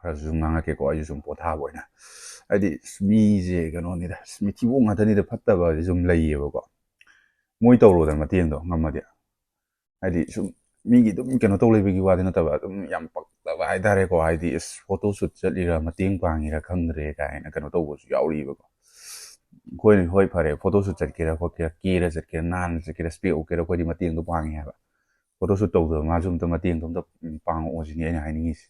ꯈꯔꯁꯨ ꯁꯨꯝ ꯉꯥꯡꯉꯛꯀꯦꯀꯣ ꯑꯩꯁꯨ ꯁꯨꯝ ꯄꯣꯊꯥꯕ ꯑꯣꯏꯅ ꯍꯥꯏꯗꯤ ꯃꯤꯁꯦ ꯀꯩꯅꯣꯅꯤꯗ ꯃꯤꯊꯤꯕꯣꯡ ꯉꯥꯛꯇꯅꯤꯗ ꯐꯠꯇꯕꯁꯦ ꯁꯨꯝ ꯂꯩꯌꯦꯕꯀꯣ ꯃꯣꯏ ꯇꯧꯔꯣꯗꯅ ꯃꯇꯦꯡꯗꯣ ꯉꯝꯃꯗꯤ ꯍꯥꯏꯗꯤ ꯁꯨꯝ ꯃꯤꯒꯤ ꯑꯗꯨꯝ ꯀꯩꯅꯣ ꯇꯧ ꯂꯩꯕꯒꯤ ꯋꯥꯗꯤ ꯅꯠꯇꯕ ꯑꯗꯨꯝ ꯌꯥꯝ ꯄꯛꯇꯕ ꯍꯥꯏꯇꯥꯔꯦꯀꯣ ꯍꯥꯏꯗꯤ ꯐꯣꯇꯣ ꯁꯨꯠ ꯆꯠꯂꯤꯔꯥ ꯃꯇꯦꯡ ꯄꯥꯡꯉꯤꯔꯥ ꯈꯪꯗ꯭ꯔꯦ ꯀꯥꯏꯅ ꯀꯩꯅꯣ ꯇꯧꯕꯁꯨ ꯌꯥꯎꯔꯤꯕꯀꯣ ꯑꯩꯈꯣꯏꯅ ꯍꯣꯏ ꯐꯔꯦ ꯐꯣꯇꯣ ꯁꯨꯠ ꯆꯠꯀꯦꯔꯥ ꯈꯣꯠꯀꯦꯔꯥ ꯀꯦꯔ ꯆꯠꯀꯦꯔꯥ ꯅꯥꯟꯅ ꯆꯠꯀꯦꯔꯥ ꯏꯁꯄꯦꯛ ꯎꯞꯀꯦꯔꯥ ꯑꯩꯈꯣꯏꯗꯤ ꯃꯇꯦꯡꯗꯣ ꯄꯥꯡꯉꯦ ꯍꯥꯏꯕ ꯐꯣꯇꯣ ꯁꯨꯠ ꯇꯧꯗꯕ ꯃꯥꯁꯨ ꯑꯝꯇ ꯃꯇꯦꯡꯗꯣ ꯑꯝꯇ ꯄꯥꯡꯉꯛꯑꯣ ꯁꯤꯅꯤ ꯑꯩꯅ ꯍꯥꯏꯅꯤꯡꯉꯤꯁꯦ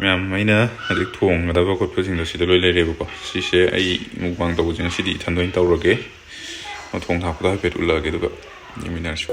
ꯃꯌꯥꯝ ꯑꯩꯅ ꯍꯧꯖꯤꯛ ꯊꯣꯡꯒꯗꯕ ꯈꯣꯠꯄꯁꯤꯡꯗꯣ ꯁꯤꯗ ꯂꯣꯏ ꯂꯩꯔꯦꯕꯀꯣ ꯁꯤꯁꯦ ꯑꯩ ꯃꯨꯛꯕꯥꯡ ꯇꯧꯕꯁꯦ ꯉꯁꯤꯗꯤ ꯏꯊꯟꯗ ꯑꯣꯏꯅ ꯇꯧꯔꯒꯦ ꯊꯣꯡ ꯊꯥꯛꯄꯗ ꯍꯥꯏꯐꯦꯠ ꯎꯠꯂꯛꯑꯒꯦ ꯑꯗꯨꯒ ꯌꯦꯡꯃꯤꯟꯅꯔꯁꯤ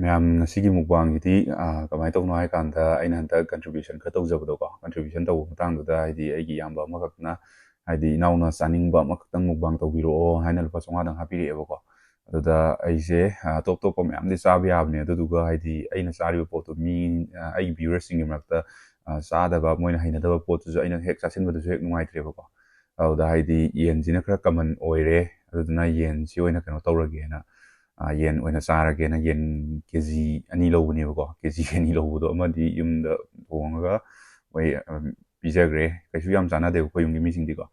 ꯃꯌꯥꯝ ꯉꯁꯤꯒꯤ ꯃꯨꯛꯕꯥꯡꯒꯤꯗꯤ ꯀꯃꯥꯏꯅ ꯇꯧꯅꯣ ꯍꯥꯏ ꯀꯥꯟꯗ ꯑꯩꯅ ꯍꯟꯗꯛ ꯀꯟꯇ꯭ꯔꯤꯕ꯭ꯌꯨꯁꯟ ꯈꯔ ꯇꯧꯖꯕꯗꯣꯀꯣ ꯀꯟꯇ꯭ꯔꯤꯕ꯭ꯌꯨꯁꯟ ꯇꯧꯕ ꯃꯇꯥꯡꯗꯨꯗ ꯍꯥꯏꯗꯤ ꯑꯩꯒꯤ ꯏꯌꯥꯝꯕ ꯑꯃꯈꯛꯅ ꯍꯥꯏꯗꯤ ꯏꯅꯥꯎꯅ ꯆꯥꯅꯤꯡꯕ ꯑꯃꯈꯛꯇꯪ ꯃꯨꯛꯕꯥꯡ ꯇꯧꯕꯤꯔꯛꯑꯣ ꯍꯥꯏꯅ ꯂꯨꯄꯥ 500ꯗꯪ ꯍꯥꯞꯄꯤꯔꯛꯑꯦꯕꯀꯣ ꯑꯗꯨꯗ ꯑꯩꯁꯦ ꯑꯇꯣꯞ ꯑꯇꯣꯞꯄ ꯃꯌꯥꯝꯗꯤ ꯆꯥꯕ ꯌꯥꯕꯅꯦ ꯑꯗꯨꯗꯨꯒ ꯍꯥꯏꯗꯤ ꯑꯩꯅ ꯆꯥꯔꯤꯕ ꯄꯣꯠꯇꯨ ꯑꯩꯒꯤ ꯚ꯭ꯌꯨꯋꯔꯁꯤꯡꯒꯤ ꯃꯔꯛꯇ ꯆꯥꯗꯕ ꯃꯣꯏꯅ ꯍꯩꯅꯗꯕ ꯄꯣꯠꯇꯨꯁꯨ ꯑꯩꯅ ꯍꯦꯛ ꯆꯥꯁꯤꯟꯕꯗꯨꯁꯨ ꯍꯦꯛ ꯅꯨꯡꯉꯥꯏꯇ꯭ꯔꯦꯕꯀꯣ ꯑꯗꯨꯗ ꯍꯥꯏꯗꯤ ꯌꯦꯟꯁꯤꯅ ꯈꯔ ꯀꯃꯟ ꯑꯣꯏꯔꯦ ꯑꯗꯨꯗꯨꯅ ꯌꯦꯟꯁꯤ ꯑꯣꯏꯅ ꯀꯩꯅꯣ ꯇꯧꯔꯒꯦꯅ ꯌꯦꯟ ꯑꯣꯏꯅ ꯆꯥꯔꯒꯦꯅ ꯌꯦꯟ ꯀꯦꯖꯤ 2 ꯂꯧꯕꯅꯦꯕꯀꯣ ꯀꯦꯖꯤ 2 ꯂꯧꯕꯗꯣ ꯑꯃꯗꯤ ꯌꯨꯝꯗ ꯊꯣꯡꯉꯒ ꯃꯣꯏ ꯄꯤꯖꯈ꯭ꯔꯦ ꯀꯩꯁꯨ ꯌꯥꯝ ꯆꯥꯟꯅꯗꯦꯕ ꯑꯩꯈꯣꯏ ꯌꯨꯝꯒꯤ ꯃꯤꯁꯤꯡꯗꯤꯀꯣ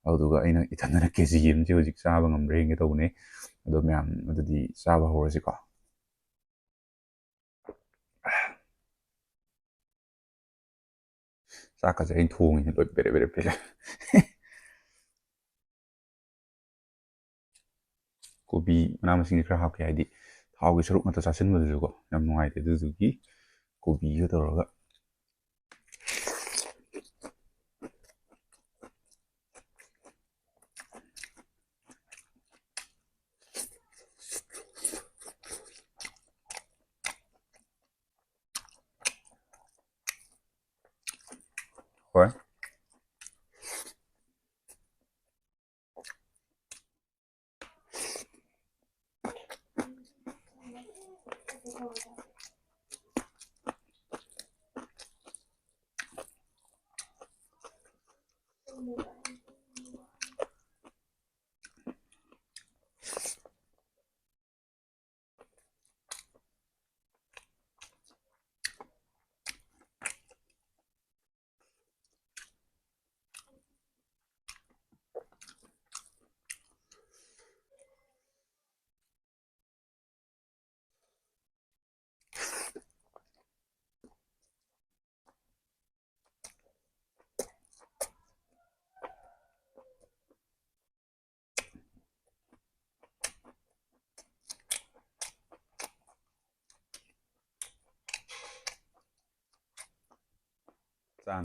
ꯑꯗꯨꯗꯨꯒ ꯑꯩꯅ ꯏꯊꯟꯗꯅ ꯀꯦꯖꯤ ꯑꯃꯁꯦ ꯍꯧꯖꯤꯛ ꯆꯥꯕ ꯉꯝꯕ꯭ꯔꯥ ꯌꯦꯡꯒꯦ ꯇꯧꯕꯅꯦ ꯑꯗꯣ ꯃꯌꯥꯝ ꯑꯗꯨꯗꯤ ꯆꯥꯕ ꯍꯧꯔꯁꯤꯀꯣ ꯆꯥꯛꯀꯁꯦ ꯑꯩꯅ ꯊꯣꯡꯉꯤꯅꯦ ꯂꯣꯏ ꯕꯦꯔꯦ ꯕꯦꯔꯦ ꯄꯦꯜꯂꯦ ꯀꯣꯕꯤ ꯃꯅꯥ ꯃꯁꯤꯡꯁꯦ ꯈꯔ ꯍꯥꯞꯀꯦ ꯍꯥꯏꯗꯤ ꯊꯥꯎꯒꯤ ꯁꯔꯨꯛ ꯉꯥꯛꯇ ꯆꯥꯁꯤꯟꯕꯗꯨꯁꯨꯀꯣ ꯌꯥꯝ ꯅꯨꯡꯉꯥꯏꯇꯦ ꯑꯗꯨꯗꯨꯒꯤ ꯀꯣꯕꯤꯒ ꯇꯧꯔꯒ ꯍꯣꯏ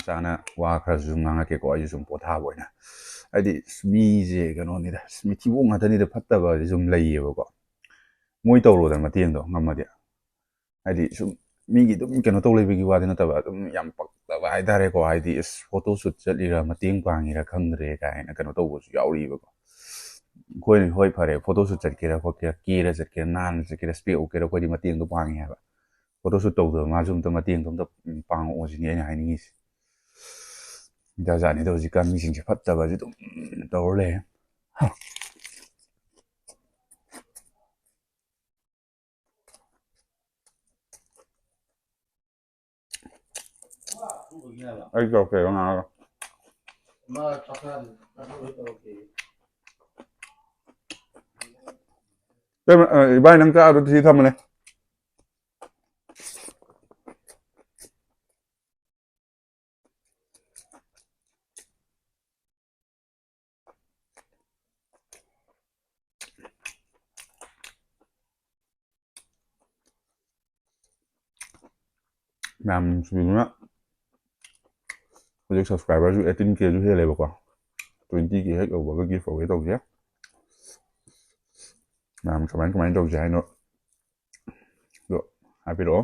ꯆꯥꯅ ꯋꯥ ꯈꯔꯁꯨ ꯉꯥꯡꯉꯛꯀꯦꯀꯣ ꯑꯩꯁꯨ ꯁꯨꯝ ꯄꯣꯊꯥꯕ ꯑꯣꯏꯅ ꯍꯥꯏꯗꯤ ꯃꯤꯁꯦ ꯀꯩꯅꯣꯅꯤꯗ ꯃꯤꯊꯤꯕꯣꯡ ꯉꯥꯛꯇꯅꯤꯗ ꯐꯠꯇꯕꯁꯦ ꯁꯨꯝ ꯂꯩꯌꯦꯕꯀꯣ ꯃꯣꯏ ꯇꯧꯔꯣꯗꯅ ꯃꯇꯦꯡꯗꯣ ꯉꯝꯃꯗꯤ ꯍꯥꯏꯗꯤ ꯁꯨꯝ ꯃꯤꯒꯤ ꯑꯗꯨꯝ ꯀꯩꯅꯣ ꯇꯧ ꯂꯩꯕꯒꯤ ꯋꯥꯗꯤ ꯅꯠꯇꯕ ꯑꯗꯨꯝ ꯌꯥꯝ ꯄꯛꯇꯕ ꯍꯥꯏꯇꯥꯔꯦꯀꯣ ꯍꯥꯏꯗꯤ ꯐꯣꯇꯣ ꯁꯨꯠ ꯆꯠꯂꯤꯔ ꯃꯇꯦꯡ ꯄꯥꯡꯉꯤꯔ ꯈꯪꯗ꯭ꯔꯦ ꯀꯥꯏꯅ ꯀꯩꯅꯣ ꯇꯧꯕꯁꯨ ꯌꯥꯎꯔꯤꯕꯀꯣ ꯑꯩꯈꯣꯏꯅ ꯍꯣꯏ ꯐꯔꯦ ꯐꯣꯇꯣ ꯁꯨꯠ ꯆꯠꯀꯦꯔꯥ ꯈꯣꯠꯀꯦꯔꯥ ꯀꯦꯔ ꯆꯠꯀꯦꯔꯥ ꯅꯥꯟꯅ ꯆꯠꯀꯦꯔꯥ ꯏꯁꯄꯦꯛ ꯎꯞꯀꯦꯔꯥ ꯑꯩꯈꯣꯏꯗꯤ ꯃꯇꯦꯡꯗꯣ ꯄꯥꯡꯉꯦ ꯍꯥꯏꯕ ꯐꯣꯇꯣ ꯁꯨꯠ ꯇꯧꯗꯕ ꯃꯥꯁꯨ ꯑꯝꯇ ꯃꯇꯦꯡꯗꯣ ꯑꯝꯇ ꯄꯥꯡꯉꯛꯑꯣ ꯁꯤꯅꯤ ꯑꯩꯅ ꯍꯥꯏꯅꯤꯡꯉꯤꯁꯦ ꯖꯥꯠꯖꯥꯠꯅꯤꯗ ꯍꯧꯖꯤꯛꯀꯥꯟ ꯃꯤꯁꯤꯡꯁꯦ ꯐꯠꯇꯕꯁꯦ ꯑꯗꯨꯝ ꯇꯧꯔ ꯂꯩ ꯑꯩ ꯇꯧꯔꯛꯀꯦ ꯉꯥꯡꯉꯒ ꯏꯕꯥꯏ ꯅꯪ ꯆꯥꯛ ꯁꯤ ꯊꯝꯃꯅꯦ ꯃꯌꯥꯝ ꯅꯨꯡꯁꯤꯕꯤꯗꯨꯅ ꯍꯧꯖꯤꯛ ꯁꯕꯁꯀ꯭ꯔꯥꯏꯕꯔꯁꯨ 18Kꯁꯨ ꯍꯦꯜꯂꯦꯕꯀꯣ 20K ꯍꯦꯛ ꯌꯧꯕꯒ ꯒꯤꯐ ꯑꯋꯦ ꯇꯧꯁꯦ ꯃꯌꯥꯝ ꯀꯃꯥꯏꯅ ꯇꯧꯁꯦ ꯍꯥꯏꯅꯣ ꯑꯗꯣ ꯍꯥꯏꯕꯤꯔꯛꯑꯣ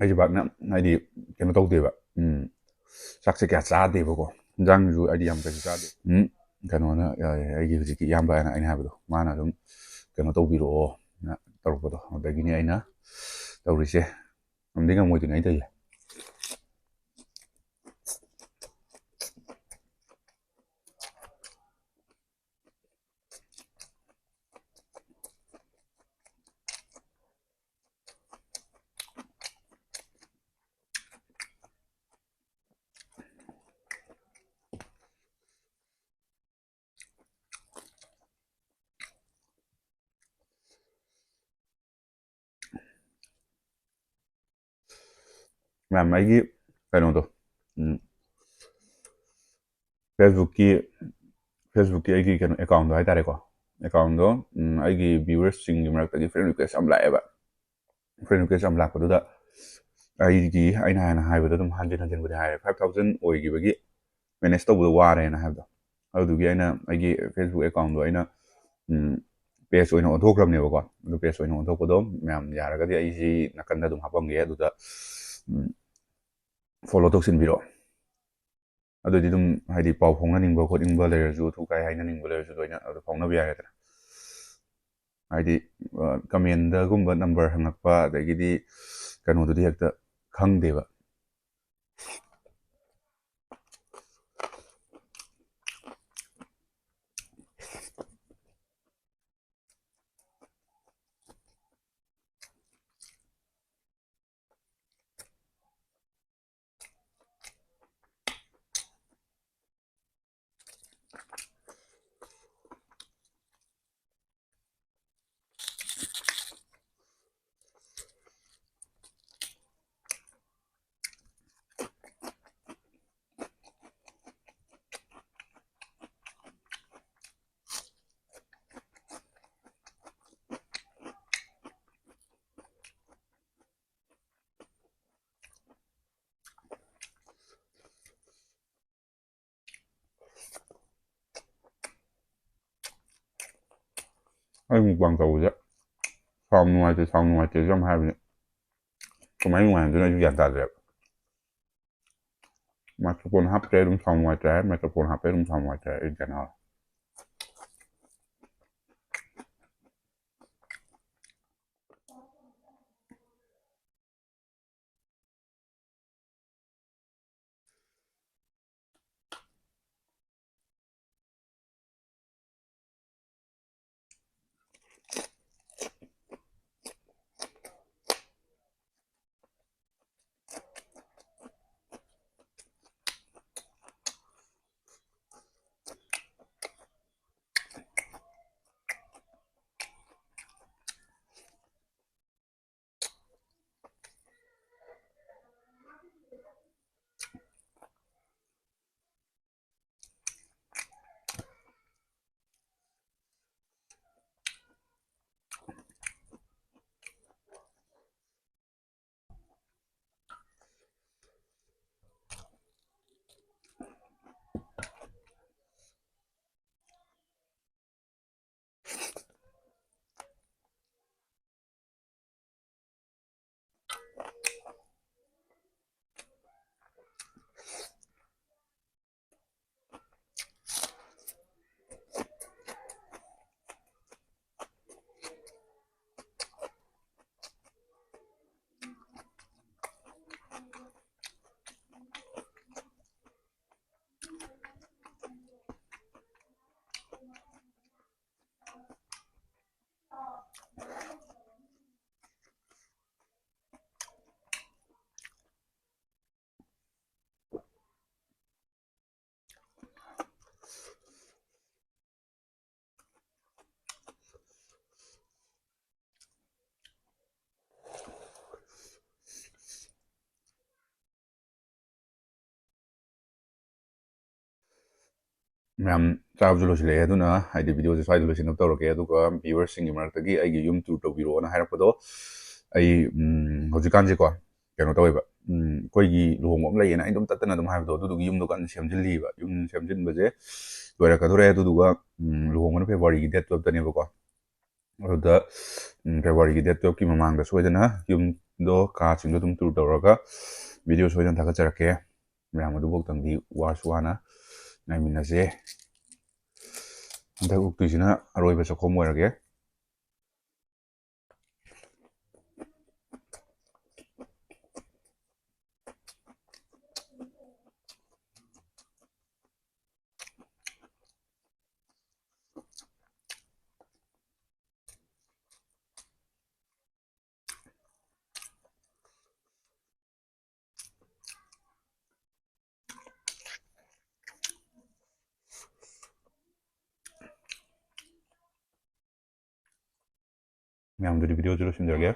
ꯑꯩꯁꯦ ꯄꯥꯛꯅ ꯍꯥꯏꯗꯤ ꯀꯩꯅꯣ ꯇꯧꯗꯦꯕ ꯆꯥꯛꯁꯦ ꯀꯌꯥ ꯆꯥꯗꯦꯕꯀꯣ ꯏꯟꯖꯥꯡꯁꯨ ꯑꯩꯗꯤ ꯌꯥꯝ ꯀꯩꯁꯨ ꯆꯥꯗꯦ ꯀꯩꯅꯣꯅ ꯑꯩꯒꯤ ꯍꯧꯖꯤꯛꯀꯤ ꯏꯌꯥꯝꯕ ꯑꯩꯅ ꯍꯥꯏꯕꯗꯣ ꯃꯥꯅ ꯑꯗꯨꯝ ꯀꯩꯅꯣ ꯇꯧꯕꯤꯔꯛꯑꯣ ꯇꯧꯔꯛꯄꯗꯣ ꯑꯗꯒꯤꯅꯤ ꯑꯩꯅ ꯇꯧꯔꯤꯁꯦ ꯉꯝꯗꯤ ꯉꯝꯃꯣꯏꯗꯣꯏꯅꯦ ꯑꯩ ꯇꯧꯔꯤꯁꯦ ꯃꯌꯥꯝ ꯑꯩꯒꯤ ꯀꯩꯅꯣꯗꯣ ꯐꯦꯁꯕꯨꯛꯀꯤ ꯑꯩꯒꯤ ꯀꯩꯅꯣ ꯑꯦꯀꯥꯎꯟꯗꯣ ꯍꯥꯏꯇꯥꯔꯦꯀꯣ ꯑꯦꯀꯥꯎꯟꯗꯣ ꯑꯩꯒꯤ ꯚ꯭ꯌꯨꯋꯔꯁꯤꯡꯒꯤ ꯃꯔꯛꯇꯒꯤ ꯐ꯭ꯔꯦꯟ ꯔꯤꯀ꯭ꯋꯦꯁ ꯌꯥꯝ ꯂꯥꯛꯑꯦꯕ ꯐ꯭ꯔꯦꯟ ꯔꯤꯀ꯭ꯋꯦꯁ ꯌꯥꯝ ꯂꯥꯛꯄꯗꯨꯗ ꯑꯩꯅ ꯍꯥꯟꯅ ꯍꯥꯏꯕꯗꯣ ꯑꯗꯨꯝ ꯍꯟꯖꯤꯟꯕꯨꯗꯤ ꯍꯥꯏꯔꯦ 5,000 ꯑꯣꯏꯈꯤꯕꯒꯤ ꯃꯦꯅꯦꯖ ꯇꯧꯕꯗꯣ ꯋꯥꯔꯦꯅ ꯍꯥꯏꯕꯗꯣ ꯑꯗꯨꯗꯨꯒꯤ ꯑꯩꯅ ꯑꯩꯒꯤ ꯐꯦꯁꯕꯨꯛ ꯑꯦꯀꯥꯎꯟꯗꯣ ꯑꯩꯅ ꯄꯦꯖ ꯑꯣꯏꯅ ꯑꯣꯟꯊꯣꯛꯈ꯭ꯔꯕꯅꯦꯕꯀꯣ ꯑꯗꯨ ꯄꯦꯖ ꯑꯣꯏꯅ ꯑꯣꯟꯊꯣꯛꯄꯗꯣ ꯃꯌꯥꯝ ꯌꯥꯔꯒꯗꯤ ꯑꯩꯁꯤ ꯅꯥꯀꯟꯗ ꯑꯗꯨꯝ ꯍꯥꯞꯄꯝꯒꯦ ꯑꯗꯨꯗ ꯐꯣꯂꯣ ꯇꯧꯁꯤꯟꯕꯤꯔꯛꯑꯣ ꯑꯗꯨꯗꯤ ꯑꯗꯨꯝ ꯍꯥꯏꯗꯤ ꯄꯥꯎ ꯐꯥꯎꯅꯅꯤꯡꯕ ꯈꯣꯠꯅꯤꯡꯕ ꯂꯩꯔꯁꯨ ꯑꯊꯨ ꯑꯀꯥꯏ ꯍꯥꯏꯅꯅꯤꯡꯕ ꯂꯩꯔꯁꯨ ꯂꯣꯏꯅ ꯑꯗꯨ ꯐꯥꯎꯅꯕ ꯌꯥꯔꯦꯗꯅ ꯍꯥꯏꯗꯤ ꯀꯃꯦꯟꯗꯒꯨꯝꯕ ꯅꯝꯕꯔ ꯍꯪꯉꯛꯄ ꯑꯗꯒꯤꯗꯤ ꯀꯩꯅꯣꯗꯨꯗꯤ ꯍꯦꯛꯇ ꯈꯪꯗꯦꯕ ꯑꯩ ꯃꯨꯛꯕꯥꯡ ꯇꯧꯕꯁꯦ ꯁꯥꯎꯟ ꯅꯨꯡꯉꯥꯏꯇꯦ ꯌꯥꯝ ꯍꯥꯏꯕꯅꯦ ꯀꯃꯥꯏꯅ ꯅꯨꯡꯉꯥꯏꯍꯟꯗꯣꯏꯅꯣ ꯑꯩꯁꯨ ꯒ꯭ꯌꯥꯟ ꯇꯥꯗ꯭ꯔꯦꯕ ꯃꯥꯏꯀ꯭ꯔꯣꯐꯣꯟ ꯍꯥꯞꯇ꯭ꯔꯦ ꯑꯗꯨꯝ ꯁꯥꯎꯟ ꯅꯨꯡꯉꯥꯏꯇ꯭ꯔꯦ ꯍꯥꯏ ꯃꯥꯏꯀ꯭ꯔꯣꯐꯣꯟ ꯍꯥꯞꯄꯦ ꯑꯗꯨꯝ ꯁꯥꯎꯟ ꯅꯨꯡꯉꯥꯏꯇ꯭ꯔꯦ ꯑꯩ ꯒ꯭ꯌꯥꯟ ꯇꯥꯔꯦ ꯃꯌꯥꯝ ꯆꯥꯕꯁꯨ ꯂꯣꯏꯁꯤꯜꯂꯛꯑꯦ ꯑꯗꯨꯅ ꯍꯥꯏꯗꯤ ꯚꯤꯗꯤꯑꯣꯁꯦ ꯁ꯭ꯋꯥꯏꯗ ꯂꯣꯏꯁꯤꯟꯅꯕ ꯇꯧꯔꯒꯦ ꯑꯗꯨꯒ ꯚꯤꯌꯨꯋꯔꯁꯤꯡꯒꯤ ꯃꯔꯛꯇꯒꯤ ꯑꯩꯒꯤ ꯌꯨꯝ ꯇꯨꯔ ꯇꯧꯕꯤꯔꯛꯑꯣꯅ ꯍꯥꯏꯔꯛꯄꯗꯣ ꯑꯩ ꯍꯧꯖꯤꯛꯀꯥꯟꯁꯦꯀꯣ ꯀꯩꯅꯣ ꯇꯧꯋꯦꯕ ꯑꯩꯈꯣꯏꯒꯤ ꯂꯨꯍꯣꯡꯕ ꯑꯃ ꯂꯩꯌꯦꯅ ꯑꯩ ꯑꯗꯨꯝ ꯇꯠꯇꯅ ꯑꯗꯨꯝ ꯍꯥꯏꯕꯗꯣ ꯑꯗꯨꯗꯨꯒꯤ ꯌꯨꯝꯗꯣ ꯀꯟꯅ ꯁꯦꯝꯖꯤꯜꯂꯤꯕ ꯌꯨꯝ ꯁꯦꯝꯖꯤꯟꯕꯁꯦ ꯂꯣꯏꯔꯛꯀꯗꯣꯔꯦ ꯑꯗꯨꯗꯨꯒ ꯂꯨꯍꯣꯡꯕꯅ ꯐꯦꯕꯋꯥꯔꯤꯒꯤ ꯗꯦꯠ 12ꯇꯅꯦꯕꯀꯣ ꯑꯗꯨꯗ ꯐꯦꯕꯋꯥꯔꯤꯒꯤ ꯗꯦꯠ 12ꯀꯤ ꯃꯃꯥꯡꯗ ꯁꯣꯏꯗꯅ ꯌꯨꯝꯗꯣ ꯀꯥꯁꯤꯡꯗꯣ ꯑꯗꯨꯝ ꯇꯨꯔ ꯇꯧꯔꯒ ꯚꯤꯗꯤꯑꯣ ꯁꯣꯏꯗꯅ ꯊꯥꯒꯠꯆꯔꯛꯀꯦ ꯃꯌꯥꯝ ꯑꯗꯨꯐꯥꯎꯇꯪꯗꯤ ꯋꯥꯁꯨ ꯋꯥꯅ ꯉꯥꯏꯃꯤꯟꯅꯁꯦ ꯍꯟꯗꯛ ꯎꯛꯇꯣꯏꯁꯤꯅ ꯑꯔꯣꯏꯕ ꯆꯥꯛꯈꯣꯝ ꯑꯣꯏꯔꯒꯦ ꯃꯌꯥꯝꯗꯨꯗꯤ ꯚꯤꯗꯤꯑꯣꯁꯨ ꯂꯣꯏꯁꯤꯟꯖꯔꯒꯦ